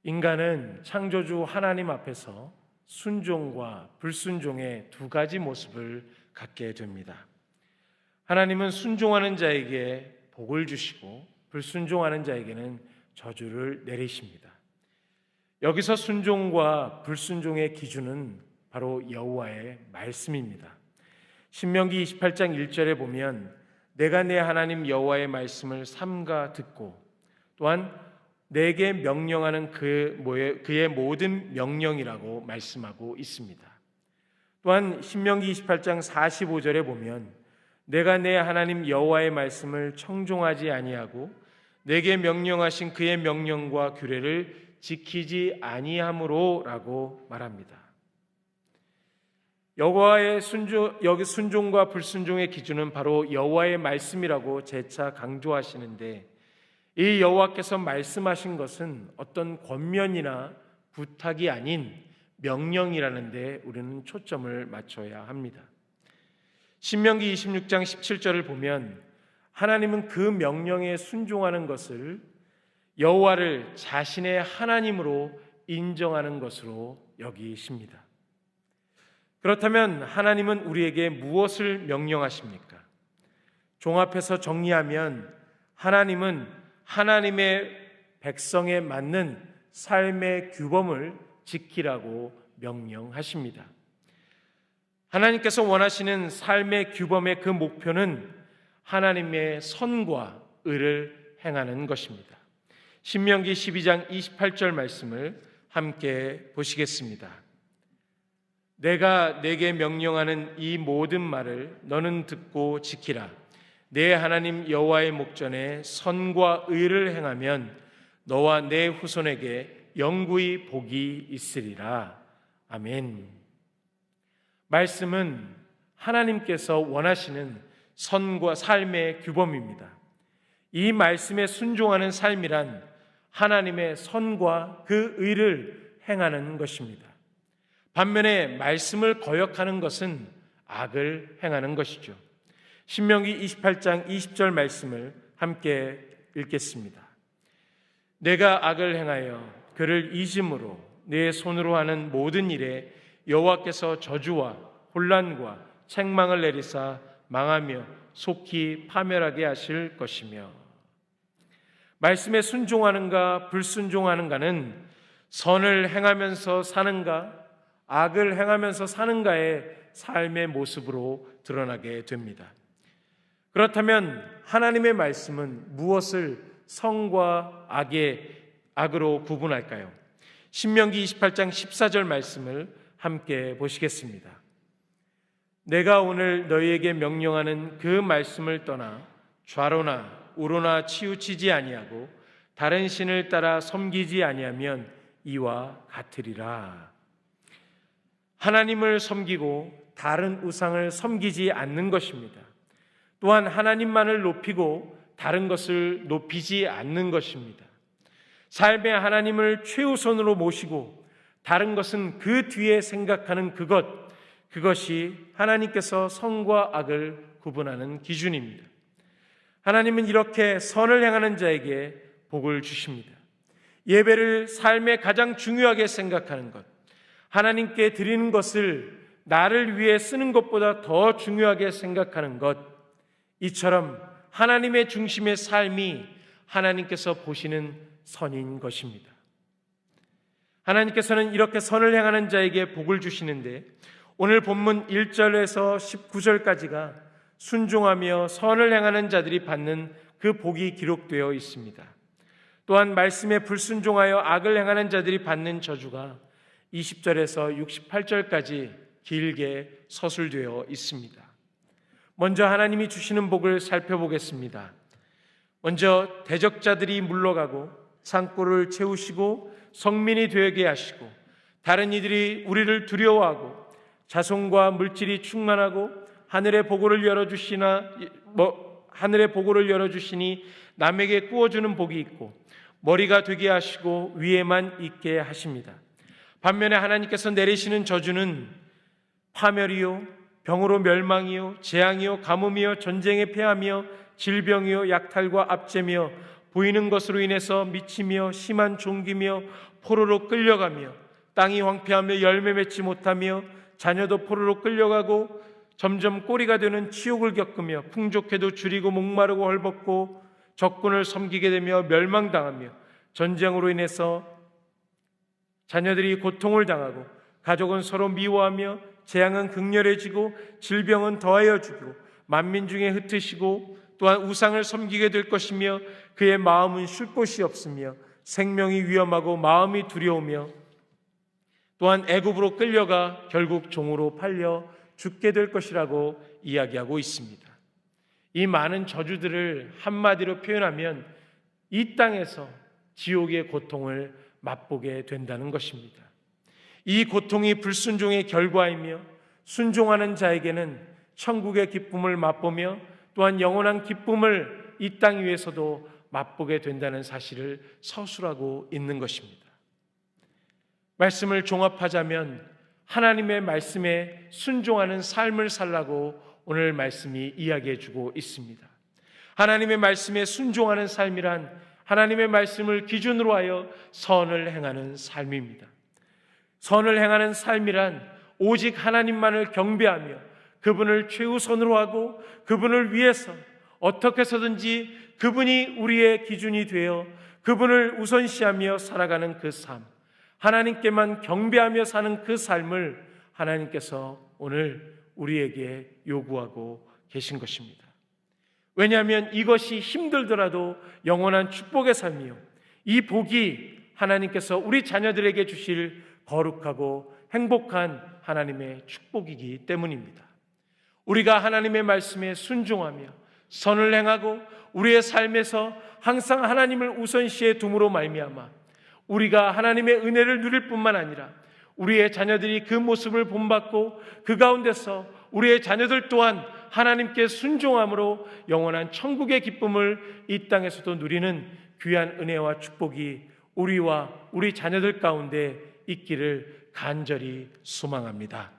인간은 창조주 하나님 앞에서 순종과 불순종의 두 가지 모습을 갖게 됩니다. 하나님은 순종하는 자에게 복을 주시고 불순종하는 자에게는 저주를 내리십니다. 여기서 순종과 불순종의 기준은 바로 여호와의 말씀입니다. 신명기 28장 1절에 보면 내가 내 하나님 여호와의 말씀을 삼가 듣고 또한 내게 명령하는 그의 모든 명령이라고 말씀하고 있습니다. 또한 신명기 28장 45절에 보면 내가 내 하나님 여호와의 말씀을 청종하지 아니하고 내게 명령하신 그의 명령과 규례를 지키지 아니함으로라고 말합니다. 여호와의 여기 순종과 불순종의 기준은 바로 여호와의 말씀이라고 재차 강조하시는데, 이 여호와께서 말씀하신 것은 어떤 권면이나 부탁이 아닌 명령이라는 데 우리는 초점을 맞춰야 합니다. 신명기 26장 17절을 보면 하나님은 그 명령에 순종하는 것을 여호와를 자신의 하나님으로 인정하는 것으로 여기십니다. 그렇다면 하나님은 우리에게 무엇을 명령하십니까? 종합해서 정리하면 하나님은 하나님의 백성에 맞는 삶의 규범을 지키라고 명령하십니다. 하나님께서 원하시는 삶의 규범의 그 목표는 하나님의 선과 의를 행하는 것입니다. 신명기 12장 28절 말씀을 함께 보시겠습니다. 내가 내게 명령하는 이 모든 말을 너는 듣고 지키라. 내 하나님 여호와의 목전에 선과 의를 행하면 너와 내 후손에게 영구히 복이 있으리라. 아멘. 말씀은 하나님께서 원하시는 선과 삶의 규범입니다. 이 말씀에 순종하는 삶이란 하나님의 선과 그 의를 행하는 것입니다. 반면에 말씀을 거역하는 것은 악을 행하는 것이죠. 신명기 28장 20절 말씀을 함께 읽겠습니다. 내가 악을 행하여 그를 잊음으로 내 손으로 하는 모든 일에 여호와께서 저주와 혼란과 책망을 내리사 망하며 속히 파멸하게 하실 것이며, 말씀에 순종하는가 불순종하는가는 선을 행하면서 사는가 악을 행하면서 사는가의 삶의 모습으로 드러나게 됩니다. 그렇다면 하나님의 말씀은 무엇을 선과 악으로 구분할까요? 신명기 28장 14절 말씀을 함께 보시겠습니다. 내가 오늘 너희에게 명령하는 그 말씀을 떠나 좌로나 우로나 치우치지 아니하고 다른 신을 따라 섬기지 아니하면 이와 같으리라. 하나님을 섬기고 다른 우상을 섬기지 않는 것입니다. 또한 하나님만을 높이고 다른 것을 높이지 않는 것입니다. 삶의 하나님을 최우선으로 모시고 다른 것은 그 뒤에 생각하는 그것이 하나님께서 선과 악을 구분하는 기준입니다. 하나님은 이렇게 선을 행하는 자에게 복을 주십니다. 예배를 삶에 가장 중요하게 생각하는 것, 하나님께 드리는 것을 나를 위해 쓰는 것보다 더 중요하게 생각하는 것, 이처럼 하나님의 중심의 삶이 하나님께서 보시는 선인 것입니다. 하나님께서는 이렇게 선을 행하는 자에게 복을 주시는데, 오늘 본문 1절에서 19절까지가 순종하며 선을 행하는 자들이 받는 그 복이 기록되어 있습니다. 또한 말씀에 불순종하여 악을 행하는 자들이 받는 저주가 20절에서 68절까지 길게 서술되어 있습니다. 먼저 하나님이 주시는 복을 살펴보겠습니다. 먼저 대적자들이 물러가고 산골을 채우시고 성민이 되게 하시고 다른 이들이 우리를 두려워하고 자손과 물질이 충만하고 하늘의 보고를 열어주시니 남에게 구워주는 복이 있고 머리가 되게 하시고 위에만 있게 하십니다. 반면에 하나님께서 내리시는 저주는 파멸이요 병으로 멸망이요 재앙이요 가뭄이요 전쟁에 패하며 질병이요 약탈과 압제며 보이는 것으로 인해서 미치며 심한 종기며 포로로 끌려가며 땅이 황폐하며 열매 맺지 못하며 자녀도 포로로 끌려가고 점점 꼬리가 되는 치욕을 겪으며 풍족해도 줄이고 목마르고 헐벗고 적군을 섬기게 되며 멸망당하며 전쟁으로 인해서 자녀들이 고통을 당하고 가족은 서로 미워하며 재앙은 극렬해지고 질병은 더하여 주고 만민 중에 흩으시고 또한 우상을 섬기게 될 것이며 그의 마음은 쉴 곳이 없으며 생명이 위험하고 마음이 두려우며 또한 애굽으로 끌려가 결국 종으로 팔려 죽게 될 것이라고 이야기하고 있습니다. 이 많은 저주들을 한마디로 표현하면 이 땅에서 지옥의 고통을 맛보게 된다는 것입니다. 이 고통이 불순종의 결과이며 순종하는 자에게는 천국의 기쁨을 맛보며 또한 영원한 기쁨을 이 땅 위에서도 맛보게 된다는 사실을 서술하고 있는 것입니다. 말씀을 종합하자면 하나님의 말씀에 순종하는 삶을 살라고 오늘 말씀이 이야기해 주고 있습니다. 하나님의 말씀에 순종하는 삶이란 하나님의 말씀을 기준으로 하여 선을 행하는 삶입니다. 선을 행하는 삶이란 오직 하나님만을 경배하며 그분을 최우선으로 하고 그분을 위해서 어떻게 해서든지 그분이 우리의 기준이 되어 그분을 우선시하며 살아가는 그 삶, 하나님께만 경배하며 사는 그 삶을 하나님께서 오늘 우리에게 요구하고 계신 것입니다. 왜냐하면 이것이 힘들더라도 영원한 축복의 삶이요, 이 복이 하나님께서 우리 자녀들에게 주실 거룩하고 행복한 하나님의 축복이기 때문입니다. 우리가 하나님의 말씀에 순종하며 선을 행하고 우리의 삶에서 항상 하나님을 우선시해 둠으로 말미암아 우리가 하나님의 은혜를 누릴 뿐만 아니라 우리의 자녀들이 그 모습을 본받고 그 가운데서 우리의 자녀들 또한 하나님께 순종함으로 영원한 천국의 기쁨을 이 땅에서도 누리는 귀한 은혜와 축복이 우리와 우리 자녀들 가운데 있기를 간절히 소망합니다.